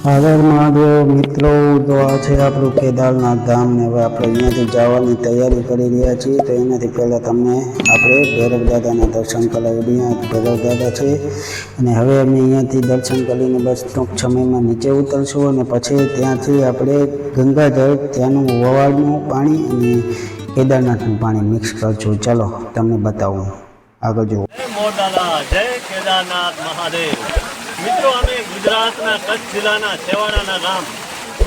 હર મહાદેવ મિત્રો, તો આ છે આપણું કેદારનાથ ધામ ને હવે આપણે અહીંયાથી જવાની તૈયારી કરી રહ્યા છીએ। તો એનાથી પહેલાં તમને આપણે ભૈરવ દાદાના દર્શન કરાવી દઈએ। ભૈરવ દાદા છે અને હવે અમે અહીંયાથી દર્શન કરીને બસ ટૂંક સમયમાં નીચે ઉતરશું અને પછી ત્યાંથી આપણે ગંગાજળ ત્યાંનું વવાળનું પાણી અને કેદારનાથનું પાણી મિક્સ કરશું। ચાલો તમને બતાવું, આગળ જુઓ। જય મોડાલા, જય કેદારનાથ મહાદેવ। મિત્રો, અમે ગુજરાતના કચ્છ જિલ્લાના છેવાડાના ગામ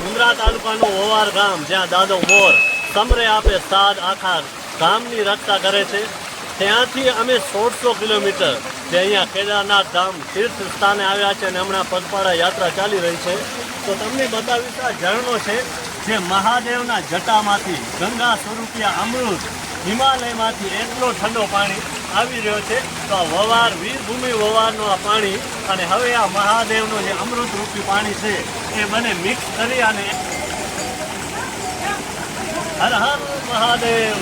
મુન્દ્રા તાલુકાનું ઓવાર ગામ, જ્યાં દાદો મોર સમરે આપે સાદ આખા ગામની રક્ષા કરે છે, ત્યાંથી અમે 1600 કિલોમીટર જે અહીંયા કેદારનાથ ધામ તીર્થ સ્થાને આવ્યા છે અને હમણાં પગપાળા યાત્રા ચાલી રહી છે। તો તમને બતાવીશ, આ ઝરણો છે જે મહાદેવના જટામાંથી ગંગા સ્વરૂપિયા અમૃત હિમાલયમાંથી એટલો ઠંડો પાણી આવી રહ્યો છે। તો આ વવાર વીરભૂમિ વવારનું આ પાણી અને હવે આ મહાદેવનું જે અમૃત રૂપી પાણી છે એ બંને મિક્સ કરી અને હર હર મહાદેવ।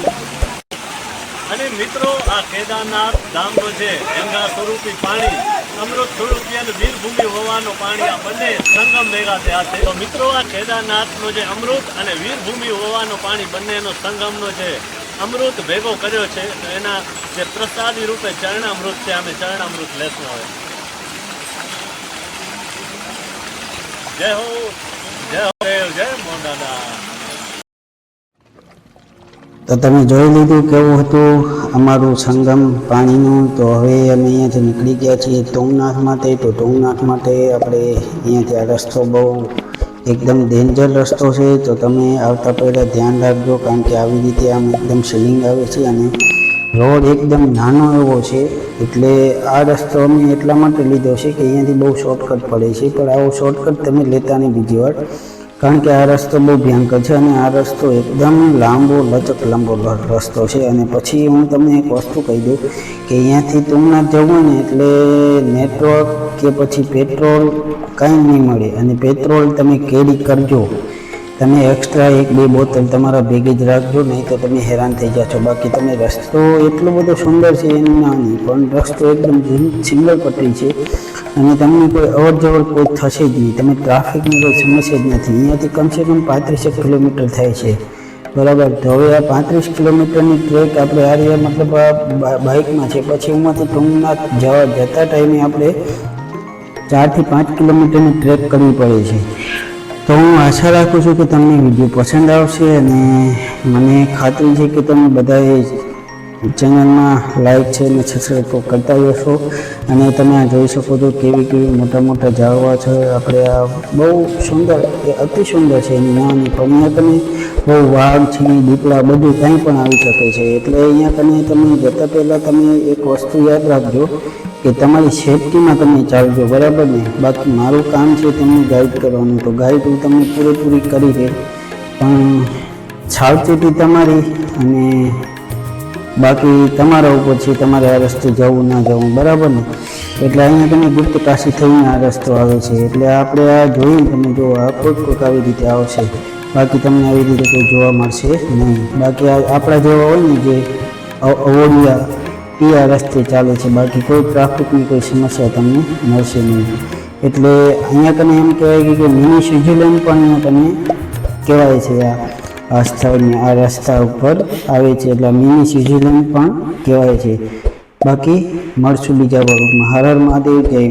અને મિત્રો, આ કેદારનાથ ધામનું જે ગંગા સ્વરૂપી પાણી અમૃત સ્વરૂપી અને વીરભૂમિ વવારનું પાણી આ બંને સંગમ ભેગા થયા છે। તો મિત્રો, આ કેદારનાથનું જે અમૃત અને વીરભૂમિ વવારનું પાણી બંનેનો સંગમનો જે અમૃત ભેગો કર્યો છે, તો એના જે પ્રસાદી રૂપે ચરણામૃત છે, અમે ચરણામૃત લેશું હવે। જય હો, જય હો દેવ, જય મોડાલા। તો તમે જોઈ લીધું કેવું હતું અમારું સંગમ પાણીનું। તો હવે અમે અહીંયાથી નીકળી ગયા છીએ તુંગનાથ માટે। તો તુંગનાથ માટે આપણે અહીંયાથી આ રસ્તો બહુ એકદમ ડેન્જર રસ્તો છે, તો તમે આવતા પહેલાં ધ્યાન રાખજો, કારણ કે આવી રીતે આમ એકદમ સ્લિંગ આવે છે અને રોડ એકદમ નાનો એવો છે। એટલે આ રસ્તો અમે એટલા માટે લીધો છે કે અહીંયાથી બહુ શોર્ટકટ પડે છે, પણ આવો શોર્ટકટ તમે લેતા નહીં બીજી વાર, કારણ કે આ રસ્તો બહુ ભયંકર છે અને આ રસ્તો એકદમ લાંબો રસ્તો છે। અને પછી હું તમને એક વસ્તુ કહી દઉં કે અહીંયાથી તુંગનાથ જવું હોય ને એટલે નેટવર્ક કે પછી પેટ્રોલ કાંઈ નહીં મળે, અને પેટ્રોલ તમે કેરી કરજો, તમે એક્સ્ટ્રા 1-2 બોટલ તમારા ભેગી જ રાખજો, નહીં તો તમે હેરાન થઈ જશો। બાકી તમે રસ્તો એટલો બધો સુંદર છે એનું ના નહીં, પણ રસ્તો એકદમ સિંગલ પટરી છે અને તમને કોઈ અવર જવર કોઈ થશે જ નહીં, તમે ટ્રાફિકની કોઈ સમસ્યા જ નથી। અહીંયાથી કમસે કમ 35 કિલોમીટર થાય છે, બરાબર। તો હવે આ 35 કિલોમીટરની ટ્રેક આપણે આ રહ્યા મતલબ આ બાઇકમાં છે, પછી એમાંથી તુંગનાથ જતા ટાઈમે આપણે 4 થી 5 કિલોમીટરની ટ્રેક કરવી પડે છે। તો હું આશા રાખું છું કે તમને વિડીયો પસંદ આવશે અને મને ખાતરી છે કે તમે બધાએ ચેનલમાં લાઈક છે અને સબસ્ક્રાઈબ કરતા જશો। અને તમે આ જોઈ શકો છો કેવી મોટા મોટા ઝાડવા છે, આપણે આ બહુ સુંદર, અતિ સુંદર છે એની નાની, પણ અહીંયા તમે બહુ વાઘ છે, દીપડા બધું કંઈ પણ આવી શકે છે। એટલે અહીંયા તમે જતા પહેલાં તમે એક વસ્તુ યાદ રાખજો કે તમારી સેફટીમાં તમે ચાલજો, બરાબર ને। બાકી મારું કામ છે તમને ગાઈડ કરવાનું, તો ગાઈડ હું તમને પૂરેપૂરી કરી દે, પણ સાવચેતી તમારી અને બાકી તમારા ઉપર છે, તમારે આ રસ્તે જવું ના જવું, બરાબર ને। એટલે અહીંયા તમે ગુપ્ત કાશી થઈને આ રસ્તો આવે છે, એટલે આપણે આ જોઈએ તમે જો આ કોઈક આવી રીતે આવશે, બાકી તમને આવી રીતે કોઈ જોવા મળશે નહીં। બાકી આપણા જેવા હોય ને જે અવોડિયા એ આ રસ્તે ચાલે છે, બાકી કોઈ ટ્રાફિકની કોઈ સમસ્યા તમને મળશે નહીં। એટલે અહીંયા કને એમ કહેવાય કે મિની સ્વિટ્ઝરલેન્ડ પણ અહીંયા કને કહેવાય છે, આ સ્થળને આ રસ્તા ઉપર આવે છે, એટલે મિની સ્વિટ્ઝરલેન્ડ પણ કહેવાય છે। બાકી મળશું બીજા વર્ગમાં। હર હર મહાદેવ, જય।